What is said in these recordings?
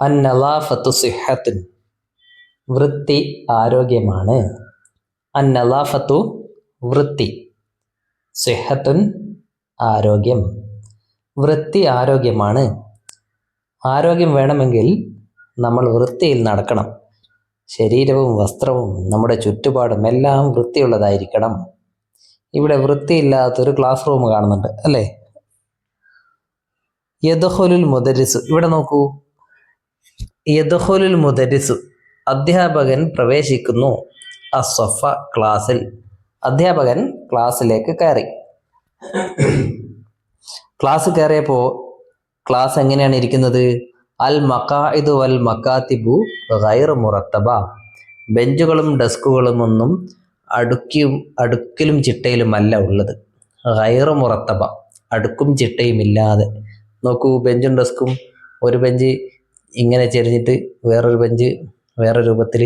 അന്നലാഫത്തു സിഹത്തുൻ, വൃത്തി ആരോഗ്യമാണ്. അന്നലാഫത്തു വൃത്തി, സിഹത്തുൻ ആരോഗ്യം, വൃത്തി ആരോഗ്യമാണ്. ആരോഗ്യം വേണമെങ്കിൽ നമ്മൾ വൃത്തിയിൽ നടക്കണം. ശരീരവും വസ്ത്രവും നമ്മുടെ ചുറ്റുപാടും എല്ലാം വൃത്തിയുള്ളതായിരിക്കണം. ഇവിടെ വൃത്തിയില്ലാത്തൊരു ക്ലാസ് റൂം കാണുന്നുണ്ട് അല്ലേ? യദ്ഖുലുൽ മുദരിസു, ഇവിടെ നോക്കൂ. യദ്ഖുലുൽ മുദരിസു, അധ്യാപകൻ പ്രവേശിക്കുന്നു. അസ്സഫ, ക്ലാസ്സിൽ. അധ്യാപകൻ ക്ലാസ്സിലേക്ക് കയറി. ക്ലാസ് കയറിയപ്പോൾ ക്ലാസ് എങ്ങനെയാണ് ഇരിക്കുന്നത്? അൽ മഖാഇദു വൽ മക്കാത്തിബു ഗൈറു മുറത്തബ, ബെഞ്ചുകളും ഡെസ്കുകളും ഒന്നും അടുക്കിലും ചിട്ടയിലുമല്ല ഉള്ളത്. ഗൈറു മുറത്തബ, അടുക്കും ചിട്ടയും ഇല്ലാതെ. നോക്കൂ, ബെഞ്ചും ഡെസ്കും, ഒരു ബെഞ്ച് ഇങ്ങനെ ചെരിഞ്ഞിട്ട് വേറൊരു ബെഞ്ച് വേറെ രൂപത്തിൽ,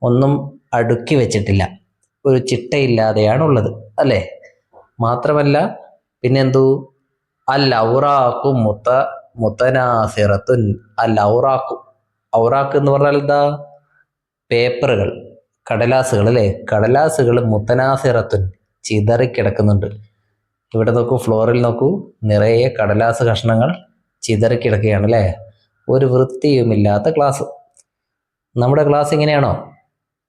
ഒന്നും അടുക്കി വെച്ചിട്ടില്ല, ഒരു ചിട്ടയില്ലാതെയാണ് ഉള്ളത് അല്ലേ? മാത്രമല്ല പിന്നെന്തു, അൽ ഔറാഖു മുതനാസിറത്തുൻ, അൽ ഔറാഖു, ഔറാഖ് എന്ന് പറഞ്ഞാൽ എന്താ? പേപ്പറുകൾ, കടലാസുകൾ അല്ലേ? കടലാസുകൾ മുതനാസിറത്തുൻ, ചിതറിക്കിടക്കുന്നുണ്ട്. ഇവിടെ നോക്കൂ, ഫ്ലോറിൽ നോക്കൂ, നിറയെ കടലാസ് കഷ്ണങ്ങൾ ചിതറിക്കിടക്കുകയാണ് അല്ലേ? ഒരു വൃത്തിയുമില്ലാത്ത ക്ലാസ്. നമ്മുടെ ക്ലാസ് ഇങ്ങനെയാണോ?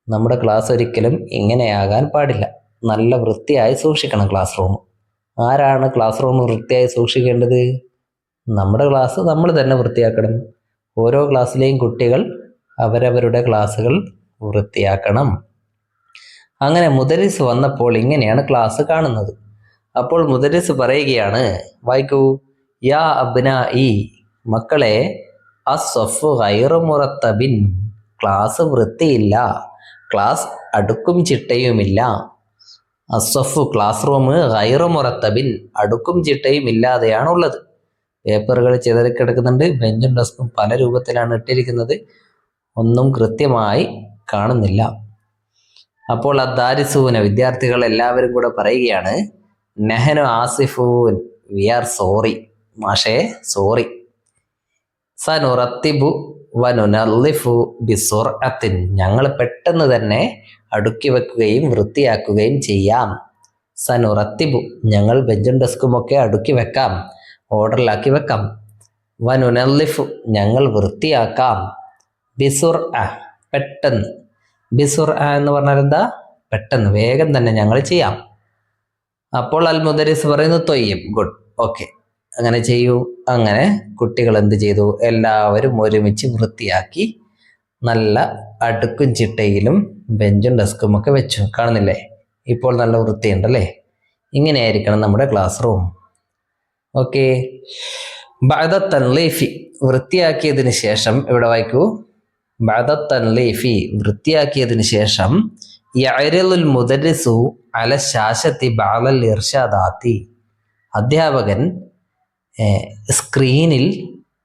നമ്മുടെ ക്ലാസ് ഒരിക്കലും ഇങ്ങനെയാകാൻ പാടില്ല. നല്ല വൃത്തിയായി സൂക്ഷിക്കണം ക്ലാസ് റൂം. ആരാണ് ക്ലാസ് റൂം വൃത്തിയായി സൂക്ഷിക്കേണ്ടത്? നമ്മുടെ ക്ലാസ് നമ്മൾ തന്നെ വൃത്തിയാക്കണം. ഓരോ ക്ലാസ്സിലെയും കുട്ടികൾ അവരവരുടെ ക്ലാസ്സുകൾ വൃത്തിയാക്കണം. അങ്ങനെ മുദരിസ് വന്നപ്പോൾ ഇങ്ങനെയാണ് ക്ലാസ് കാണുന്നത്. അപ്പോൾ മുദരിസ് പറയുകയാണ്, വായിക്കൂ. യാ അബ്നാഇ, മക്കളെ, അസ്സഫു ഗൈറു മുറത്തബിൻ, ക്ലാസ് വൃത്തിയില്ല, ക്ലാസ് അടുക്കും ചിട്ടയുമില്ല. അസ്സഫു, ക്ലാസ് റൂം, ഗൈറു മുറത്തബിൻ, അടുക്കും ചിട്ടയും ഇല്ലാതെയാണുള്ളത്. പേപ്പറുകൾ ചിതറിക്കിടക്കുന്നുണ്ട്. ബെഞ്ചും ഡെസ്കും പല രൂപത്തിലാണ് ഇട്ടിരിക്കുന്നത്, ഒന്നും കൃത്യമായി കാണുന്നില്ല. അപ്പോൾ അദ്ദാരിസൂന, വിദ്യാർത്ഥികൾ എല്ലാവരും കൂടെ പറയുകയാണ്, നെഹനു ആസിഫൂൻ, വി ആർ സോറി, മാഷേ സോറി. സനുറത്തിബു വനുനല്ലിഫു ബിസുർഅത്തിൻ, ഞങ്ങൾ പെട്ടെന്ന് തന്നെ അടുക്കി വെക്കുകയും വൃത്തിയാക്കുകയും ചെയ്യാം. സനുറത്തിബു, ഞങ്ങൾ ബെഞ്ചും ഡെസ്കുമൊക്കെ അടുക്കി വെക്കാം, ഓർഡറിലാക്കി വെക്കാം. വനുനല്ലിഫു, ഞങ്ങൾ വൃത്തിയാക്കാം. ബിസുർഅ, പെട്ടെന്ന്. ബിസുർഅ എന്ന് പറഞ്ഞാൽ എന്താ? പെട്ടെന്ന്, വേഗം തന്നെ ഞങ്ങൾ ചെയ്യാം. അപ്പോൾ അൽ മുദരിസ് പറയുന്നു, തൊയ്യം, ഗുഡ്, ഓക്കെ, അങ്ങനെ ചെയ്യൂ. അങ്ങനെ കുട്ടികൾ എന്ത് ചെയ്തു? എല്ലാവരും ഒരുമിച്ച് വൃത്തിയാക്കി നല്ല അടുക്കും ചിട്ടയിലും ബെഞ്ചും ഡെസ്കും ഒക്കെ വെച്ചു. കാണുന്നില്ലേ? ഇപ്പോൾ നല്ല വൃത്തിയുണ്ടല്ലേ? ഇങ്ങനെയായിരിക്കണം നമ്മുടെ ക്ലാസ് റൂം. ഓക്കെ. ബഅദ തൻലീഫി, വൃത്തിയാക്കിയതിന് ശേഷം, ഇവിടെ വായിക്കൂ. ബഅദ തൻലീഫി, വൃത്തിയാക്കിയതിന് ശേഷം, യഅരിളുൽ മുദരിസു അല ശാശത്തി ബഅദൽ ഇർഷാദാത്തി, അധ്യാപകൻ സ്ക്രീനിൽ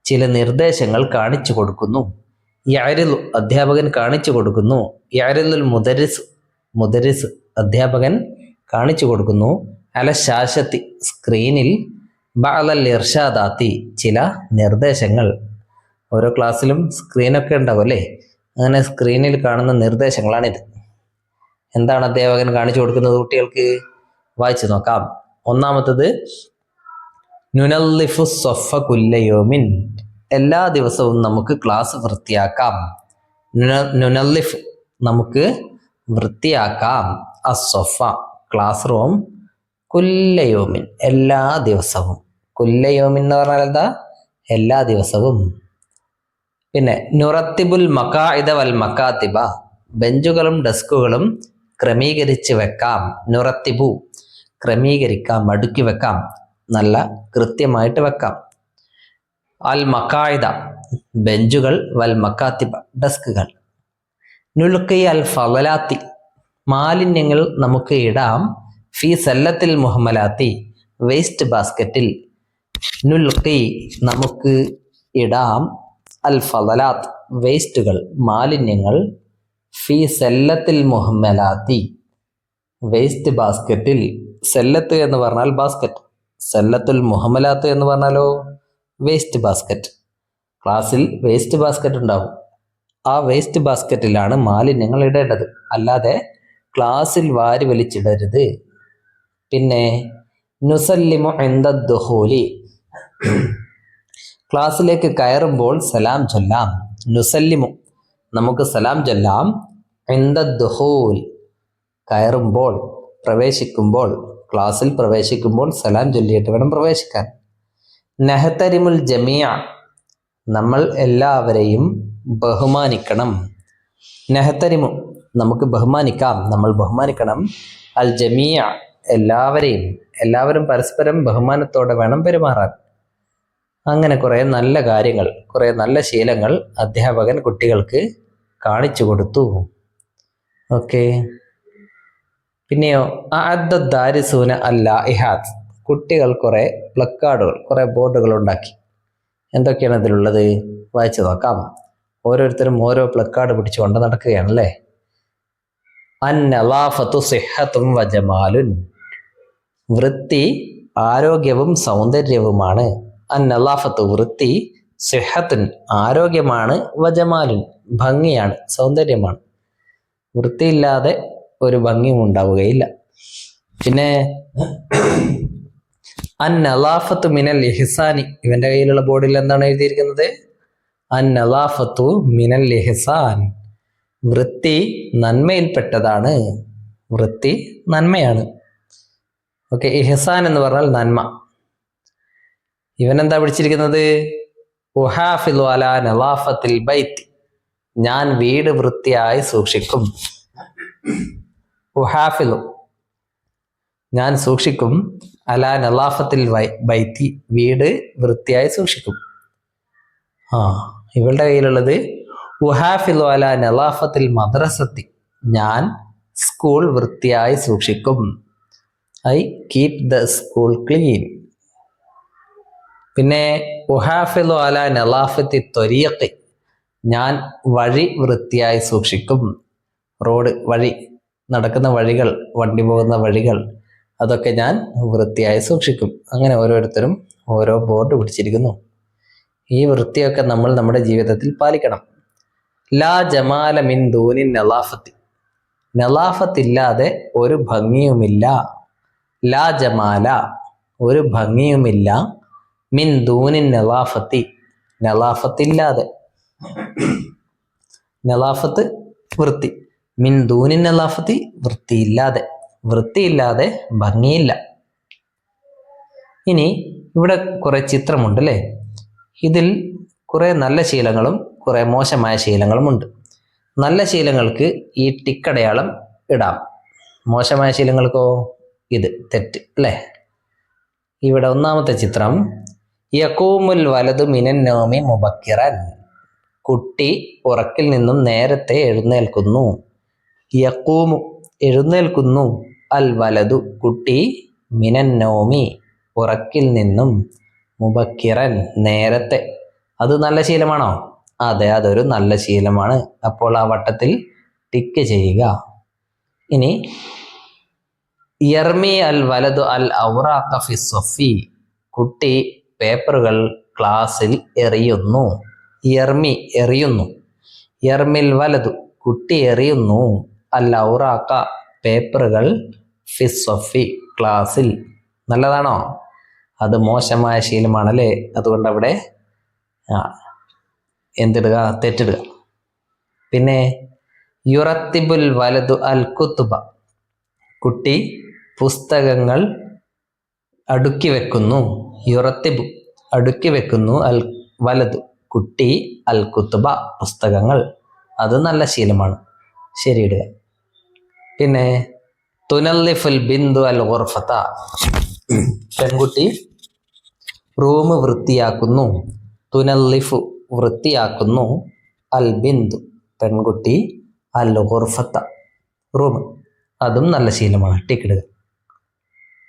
ചില നിർദ്ദേശങ്ങൾ കാണിച്ചു കൊടുക്കുന്നു. യഅരിളു, അധ്യാപകൻ കാണിച്ചു കൊടുക്കുന്നു. യഅരിളുൽ മുദരിസ്, മുദരിസ് അധ്യാപകൻ കാണിച്ചു കൊടുക്കുന്നു. അല ശാശത്തി, സ്ക്രീനിൽ, ബഅദൽ ഇർഷാദാത്തി, ചില നിർദ്ദേശങ്ങൾ. ഓരോ ക്ലാസ്സിലും സ്ക്രീനൊക്കെ ഉണ്ടാവും അല്ലേ? അങ്ങനെ സ്ക്രീനിൽ കാണുന്ന നിർദ്ദേശങ്ങളാണിത്. എന്താണ് അധ്യാപകൻ കാണിച്ചു കൊടുക്കുന്നത് കുട്ടികൾക്ക്? വായിച്ചു നോക്കാം. ഒന്നാമത്തത്, നുനല്ലിഫു സൊഫ കുല്ലയോമിൻ, എല്ലാ ദിവസവും നമുക്ക് ക്ലാസ് വൃത്തിയാക്കാം. നുനല്ലിഫ്, നമുക്ക് വൃത്തിയാക്കാം. അസ്സൊഫ, ക്ലാസ് റൂം, കുല്ലയോമിൻ, എല്ലാ ദിവസവും. കുല്ലയോമിൻ എന്ന് പറഞ്ഞാൽ എന്താ? എല്ലാ ദിവസവും. പിന്നെ നുറത്തിബുൽ മഖാഇദ വൽ മക്കാത്തിബ, ബെഞ്ചുകളും ഡെസ്കുകളും ക്രമീകരിച്ച് വെക്കാം. നുറത്തിബു, ക്രമീകരിക്കാം, അടുക്കി വെക്കാം, നല്ല കൃത്യമായിട്ട് വെക്കാം. അൽ മഖാഇദ, ബെഞ്ചുകൾ, വൽ മക്കാത്തിബ, ഡെസ്കുകൾ. നുൽഖി അൽ ഫളലാത്തി, മാലിന്യങ്ങൾ നമുക്ക് ഇടാം. ഫി സല്ലത്തിൽ മുഹമ്മലാത്തി, വേസ്റ്റ് ബാസ്ക്കറ്റിൽ. നുൽഖി, നമുക്ക് ഇടാം. അൽ ഫളലാത്ത്, വേസ്റ്റുകൾ, മാലിന്യങ്ങൾ. ഫി സല്ലത്തിൽ മുഹമ്മലാത്തി, വേസ്റ്റ് ബാസ്ക്കറ്റിൽ. സല്ലത്ത് എന്ന് പറഞ്ഞാൽ ബാസ്ക്കറ്റ്, സല്ലത്തുൽ മുഹമ്മലാത്ത് എന്ന് പറഞ്ഞാലോ വേസ്റ്റ് ബാസ്ക്കറ്റ്. ക്ലാസ്സിൽ വേസ്റ്റ് ബാസ്ക്കറ്റ് ഉണ്ടാവും. ആ വേസ്റ്റ് ബാസ്ക്കറ്റിലാണ് മാലിന്യങ്ങൾ ഇടേണ്ടത്, അല്ലാതെ ക്ലാസ്സിൽ വാരി വലിച്ചിടരുത്. പിന്നെ നുസല്ലിമു ഇൻദ ദുഖൂലി, ക്ലാസ്സിലേക്ക് കയറുമ്പോൾ സലാം ചൊല്ലാം. നുസല്ലിമു, നമുക്ക് സലാം ചൊല്ലാം. ഇൻദ ദുഖൂൽ, കയറുമ്പോൾ, പ്രവേശിക്കുമ്പോൾ, ക്ലാസ്സിൽ പ്രവേശിക്കുമ്പോൾ സലാം ചൊല്ലിയിട്ട് വേണം പ്രവേശിക്കാൻ. നഹ്തരിമുൽ ജമീഅ, നമ്മൾ എല്ലാവരെയും ബഹുമാനിക്കണം. നഹ്തരിമു, നമുക്ക് ബഹുമാനിക്കാം, നമ്മൾ ബഹുമാനിക്കണം. അൽ ജമീഅ, എല്ലാവരെയും, എല്ലാവരും പരസ്പരം ബഹുമാനത്തോടെ വേണം പെരുമാറാൻ. അങ്ങനെ കുറേ നല്ല കാര്യങ്ങൾ, കുറേ നല്ല ശീലങ്ങൾ അധ്യാപകൻ കുട്ടികൾക്ക് കാണിച്ചു കൊടുത്തു. ഓക്കെ. പിന്നെയോ ദാരിസൂന അല്ലാഇഹാത്ത്, കുട്ടികൾ കുറേ പ്ലക്കാർഡുകൾ, കുറേ ബോർഡുകൾ ഉണ്ടാക്കി. എന്തൊക്കെയാണ് ഇതിലുള്ളത്? വായിച്ചു നോക്കാം. ഓരോരുത്തരും ഓരോ പ്ലക്കാർഡ് പിടിച്ചുകൊണ്ട് നടക്കുകയാണല്ലേ. അന്നലാഫത്തു സിഹ്ഹത്തും വജമാലുൻ, വൃത്തി ആരോഗ്യവും സൗന്ദര്യവുമാണ്. അന്നലാഫത്തു, വൃത്തി, സിഹ്ഹത്തുൻ, ആരോഗ്യമാണ്, വജമാലുൻ, ഭംഗിയാണ്, സൗന്ദര്യമാണ്. വൃത്തിയില്ലാതെ ഒരു ഭംഗിയും ഉണ്ടാവുകയില്ല. പിന്നെ അന്നലാഫത്തു മിനൽ ഇഹ്സാനി, ഇവന്റെ കയ്യിലുള്ള ബോർഡിൽ എന്താണ് എഴുതിയിരിക്കുന്നത്? അന്നലാഫത്തു മിനൽ ഇഹ്സാൻ, വൃത്തി നന്മയിൽപ്പെട്ടതാണ്. വൃത്തി നന്മയാണ്. ഓക്കെ. ഇഹ്സാൻ എന്ന് പറഞ്ഞാൽ നന്മ. ഇവനെന്താ പിടിച്ചിരിക്കുന്നത്? ഉഹാഫിദു അലാ നലാഫത്തിൽ ബൈത്ത്, ഞാൻ വീട് വൃത്തിയായി സൂക്ഷിക്കും. ഉഹാഫിദു, ഞാൻ സൂക്ഷിക്കും. അലാ നലാഫത്തിൽ ബൈത്തി, വീട് വൃത്തിയായി സൂക്ഷിക്കും. ഇവളുടെ കയ്യിലുള്ളത് ഉഹാഫിദു അലാ നലാഫത്തിൽ മദ്രസത്തി, ഞാൻ സ്കൂൾ വൃത്തിയായി സൂക്ഷിക്കും. I keep the school clean. പിന്നെ ഉഹാഫിദു അലാ നലാഫത്തി ത്വരീഖി, ഞാൻ വഴി വൃത്തിയായി സൂക്ഷിക്കും. റോഡ്, വഴി, നടക്കുന്ന വഴികൾ, വണ്ടി പോകുന്ന വഴികൾ, അതൊക്കെ ഞാൻ വൃത്തിയായി സൂക്ഷിക്കും. അങ്ങനെ ഓരോരുത്തരും ഓരോ ബോർഡ് പിടിച്ചിരിക്കുന്നു. ഈ വൃത്തിയൊക്കെ നമ്മൾ നമ്മുടെ ജീവിതത്തിൽ പാലിക്കണം. ലാ ജമാല മിൻ ദൂനിൻ നലാഫത്തി, നലാഫത്തില്ലാതെ ഒരു ഭംഗിയുമില്ല. ലാ ജമാല, ഒരു ഭംഗിയുമില്ല. മിൻ ദൂനിൻ നലാഫത്തി, നലാഫത്തില്ലാതെ. നലാഫത്ത് വൃത്തി, മിൻ ദൂനിൻ നലാഫത്തി വൃത്തിയില്ലാതെ. വൃത്തിയില്ലാതെ ഭംഗിയില്ല. ഇനി ഇവിടെ കുറെ ചിത്രമുണ്ട് അല്ലേ? ഇതിൽ കുറെ നല്ല ശീലങ്ങളും കുറെ മോശമായ ശീലങ്ങളും ഉണ്ട്. നല്ല ശീലങ്ങൾക്ക് ഈ ടിക്കടയാളം ഇടാം. മോശമായ ശീലങ്ങൾക്കോ ഇത് തെറ്റ് അല്ലേ? ഇവിടെ ഒന്നാമത്തെ ചിത്രം, യഖൂമുൽ വലതു മിനൻ നൗമി മുബക്കിറൻ, കുട്ടി ഉറക്കിൽ നിന്നും നേരത്തെ എഴുന്നേൽക്കുന്നു. യഖൂമു, എഴുന്നേൽക്കുന്നു. അൽ വലതു, കുട്ടി, മിനൻ നൗമി, ഉറക്കിൽ നിന്നും, മുബക്കിറൻ, നേരത്തെ. അത് നല്ല ശീലമാണോ? അതെ, അതൊരു നല്ല ശീലമാണ്. അപ്പോൾ ആ വട്ടത്തിൽ ടിക്ക് ചെയ്യുക. ഇനി യർമി അൽ വലതു അൽ ഔറാഖ ഫി സ്വഫി, കുട്ടി പേപ്പറുകൾ ക്ലാസ്സിൽ എറിയുന്നു. യർമി, എറിയുന്നു. യർമിൽ വലതു, കുട്ടി എറിയുന്നു. അൽ ഔറാഖ, പേപ്പറുകൾ, ഫി സ്വഫി, ക്ലാസ്സിൽ. നല്ലതാണോ? അത് മോശമായ ശീലമാണല്ലേ? അതുകൊണ്ട് അവിടെ എന്തിടുക? തെറ്റിടുക. പിന്നെ യുറത്തിബുൽ വലതു അൽ കുത്തുബ, കുട്ടി പുസ്തകങ്ങൾ അടുക്കി വെക്കുന്നു. യുറത്തിബു, അടുക്കി വെക്കുന്നു. അൽ വലതു, കുട്ടി, അൽ കുത്തുബ, പുസ്തകങ്ങൾ. അത് നല്ല ശീലമാണ്, ശരിയിടുക. പിന്നെ തുനല്ലിഫുൽ ബിന്ദു അൽ ഗുർഫത, പെൺകുട്ടി റൂം വൃത്തിയാക്കുന്നു. തുനല്ലിഫു, വൃത്തിയാക്കുന്നു. അൽ ബിന്ദു, പെൺകുട്ടി. അൽ ഗുർഫത, റൂം. അതും നല്ല ശീലമാണ്, ടിക്കിടുക.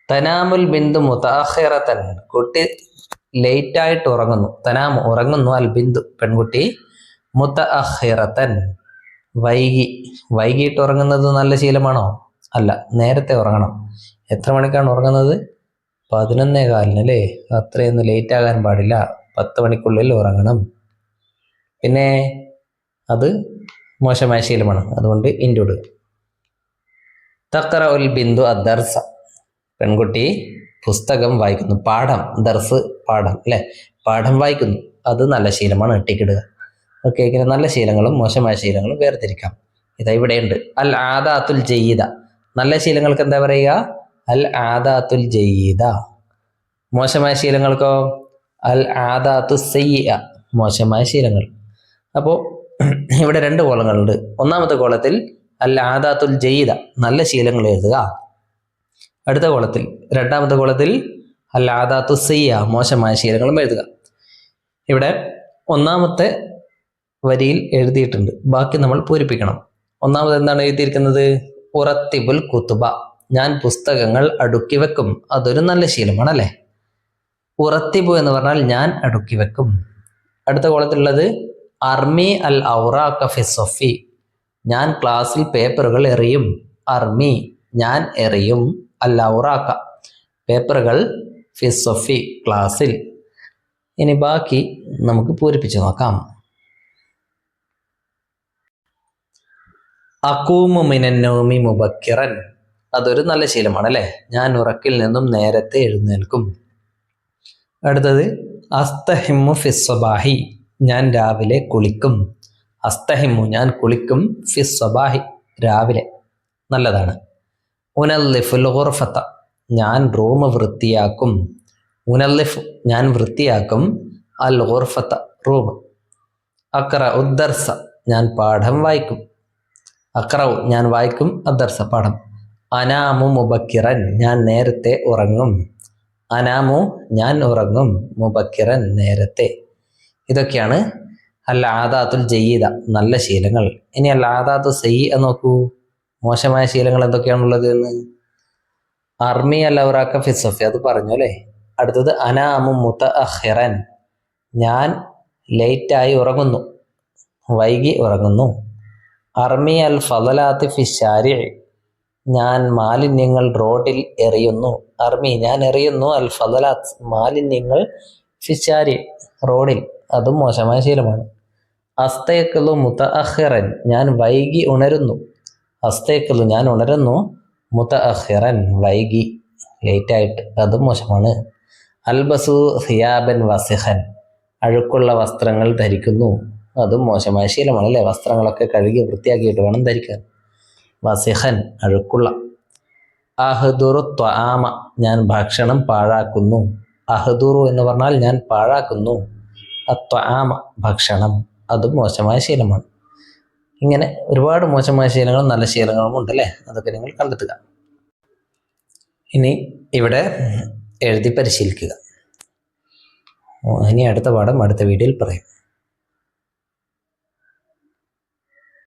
തനാമുൽ ബിന്ദു മുതഅഖിറതൻ, കുട്ടി ലേറ്റായിട്ട് ഉറങ്ങുന്നു. തനാമു, ഉറങ്ങുന്നു. അൽ ബിന്ദു, പെൺകുട്ടി. മുതഅഖിറതൻ, വൈകിട്ട് ഉറങ്ങുന്നത് നല്ല ശീലമാണോ? അല്ല, നേരത്തെ ഉറങ്ങണം. എത്ര മണിക്കാണ് ഉറങ്ങുന്നത്? 11:15 അല്ലേ? അത്രയൊന്നും ലേറ്റ് ആകാൻ പാടില്ല. 10 മണിക്കുള്ളിൽ ഉറങ്ങണം. പിന്നെ അത് മോശമായ ശീലമാണ്, അതുകൊണ്ട് ഇൻറ്റു ഇടുക. തഖറ ഉൽ ബിന്ദു അദ്ദർസ, പെൺകുട്ടി പുസ്തകം വായിക്കുന്നു. പാഠം, ദർസ് പാഠം അല്ലെ, പാഠം വായിക്കുന്നു, അത് നല്ല ശീലമാണ്, ടിക്കിടുക. ഓക്കെ, ഇങ്ങനെ നല്ല ശീലങ്ങളും മോശമായ ശീലങ്ങളും വേർതിരിക്കാം. ഇതാ ഇവിടെയുണ്ട്. അൽ ആദാത്തുൽ ജയ്യിദ, നല്ല ശീലങ്ങൾക്ക് എന്താ പറയുക? അൽ ആദാത്തുൽ ജയ്യിദ. മോശമായ ശീലങ്ങൾക്കോ അൽ ആദാത്തു സയ്യിഅ, മോശമായ ശീലങ്ങൾ. അപ്പോൾ ഇവിടെ 2 കോളങ്ങളുണ്ട്. ഒന്നാമത്തെ കോളത്തിൽ അൽ ആദാത്തുൽ ജയ്യിദ, നല്ല ശീലങ്ങൾ എഴുതുക. അടുത്ത കോളത്തിൽ, രണ്ടാമത്തെ കോളത്തിൽ അൽ ആദാത്തു സയ്യിഅ, മോശമായ ശീലങ്ങളും എഴുതുക. ഇവിടെ ഒന്നാമത്തെ വരിയിൽ എഴുതിയിട്ടുണ്ട്, ബാക്കി നമ്മൾ പൂരിപ്പിക്കണം. ഒന്നാമത് എന്താണ് എഴുതിയിരിക്കുന്നത്? ഉറത്തിബുൽ കുത്തുബ, ഞാൻ പുസ്തകങ്ങൾ അടുക്കി വെക്കും. അതൊരു നല്ല ശീലമാണ് അല്ലേ? ഉറത്തിബു എന്ന് പറഞ്ഞാൽ ഞാൻ അടുക്കി വെക്കും. അടുത്ത കോളത്തിലുള്ളത് അർമി അൽ ഔറാഖ ഫി സഫി, ഞാൻ ക്ലാസ്സിൽ പേപ്പറുകൾ എറിയും. അർമി, ഞാൻ എറിയും. അൽ ഔറാഖ, പേപ്പറുകൾ, ഫി സഫി, ക്ലാസ്സിൽ. ഇനി ബാക്കി നമുക്ക് പൂരിപ്പിച്ച് നോക്കാം. അഖൂമു മിനൻ നൗമി മുബക്കിറൻ, അതൊരു നല്ല ശീലമാണ് അല്ലേ? ഞാൻ ഉറക്കിൽ നിന്നും നേരത്തെ എഴുന്നേൽക്കും. അടുത്തത് അസ്തഹിമു ഫിസ്വബാഹി, ഞാൻ രാവിലെ കുളിക്കും. അസ്തഹിമു, ഞാൻ കുളിക്കും. ഫിസ്വബാഹി, രാവിലെ, നല്ലതാണ്. ഉനല്ലിഫുൽ ഗുർഫത, ഞാൻ റൂം വൃത്തിയാക്കും. ഉനല്ലിഫ്, ഞാൻ വൃത്തിയാക്കും. അൽ ഗുർഫത, റൂം. അഖ്റഉ ദർസ, ഞാൻ പാഠം വായിക്കും. അഖ്റഉ, ഞാൻ വായിക്കും. അദ്ദർസ, പാഠം. അനാമു മുബക്കിറൻ, ഞാൻ നേരത്തെ ഉറങ്ങും. അനാമു, ഞാൻ ഉറങ്ങും. മുബക്കിറൻ, നേരത്തെ. ഇതൊക്കെയാണ് അൽ ആദാത്തുൽ ജയ്യിദ, നല്ല ശീലങ്ങൾ. ഇനി അൽ ആദാത്തു സയ്യിഅ നോക്കൂ, മോശമായ ശീലങ്ങൾ എന്തൊക്കെയാണുള്ളത് എന്ന്. അർമി അൽ ഔറാഖ ഫി സഫി, അത് പറഞ്ഞു അല്ലേ? അടുത്തത് അനാമു മുതഅഖിറൻ, ഞാൻ ലേറ്റായി ഉറങ്ങുന്നു, വൈകി ഉറങ്ങുന്നു. അർമി അൽ ഫളലാത്തി ഫി ശാരിഇ, ഞാൻ മാലിന്യങ്ങൾ റോഡിൽ എറിയുന്നു. അർമി, ഞാൻ എറിയുന്നു. അൽ ഫളലാത്ത്, മാലിന്യങ്ങൾ, ഫി ശാരിഇ, റോഡിൽ, അതും മോശമായ ശീലമാണ്. അസ്തയഖ്ലു മുതഅഖിറൻ, ഞാൻ വൈകി ഉണരുന്നു. അസ്തയഖ്ലു, ഞാൻ ഉണരുന്നു. മുതഅഖിറൻ, വൈകി, ലേറ്റായിട്ട്, അതും മോശമാണ്. അൽബസു സിയാബൻ വസിഖൻ, അഴുക്കുള്ള വസ്ത്രങ്ങൾ ധരിക്കുന്നു. അതും മോശമായ ശീലമാണ് അല്ലേ? വസ്ത്രങ്ങളൊക്കെ കഴുകി വൃത്തിയാക്കിയിട്ട് വേണം ധരിക്കാൻ. വസിഖൻ, അഴുക്കുള്ള. അഹ്ദുറു ത്വആമ, ഞാൻ ഭക്ഷണം പാഴാക്കുന്നു. അഹ്ദുറു എന്ന് പറഞ്ഞാൽ ഞാൻ പാഴാക്കുന്നു. അത്വആമ, ഭക്ഷണം, അതും മോശമായ ശീലമാണ്. ഇങ്ങനെ ഒരുപാട് മോശമായ ശീലങ്ങളും നല്ല ശീലങ്ങളും ഉണ്ടല്ലേ? അതൊക്കെ നിങ്ങൾ കണ്ടെത്തുക. ഇനി ഇവിടെ എഴുതി പരിശീലിക്കുക. ഇനി അടുത്ത പാഠം അടുത്ത വീഡിയോയിൽ പറയും.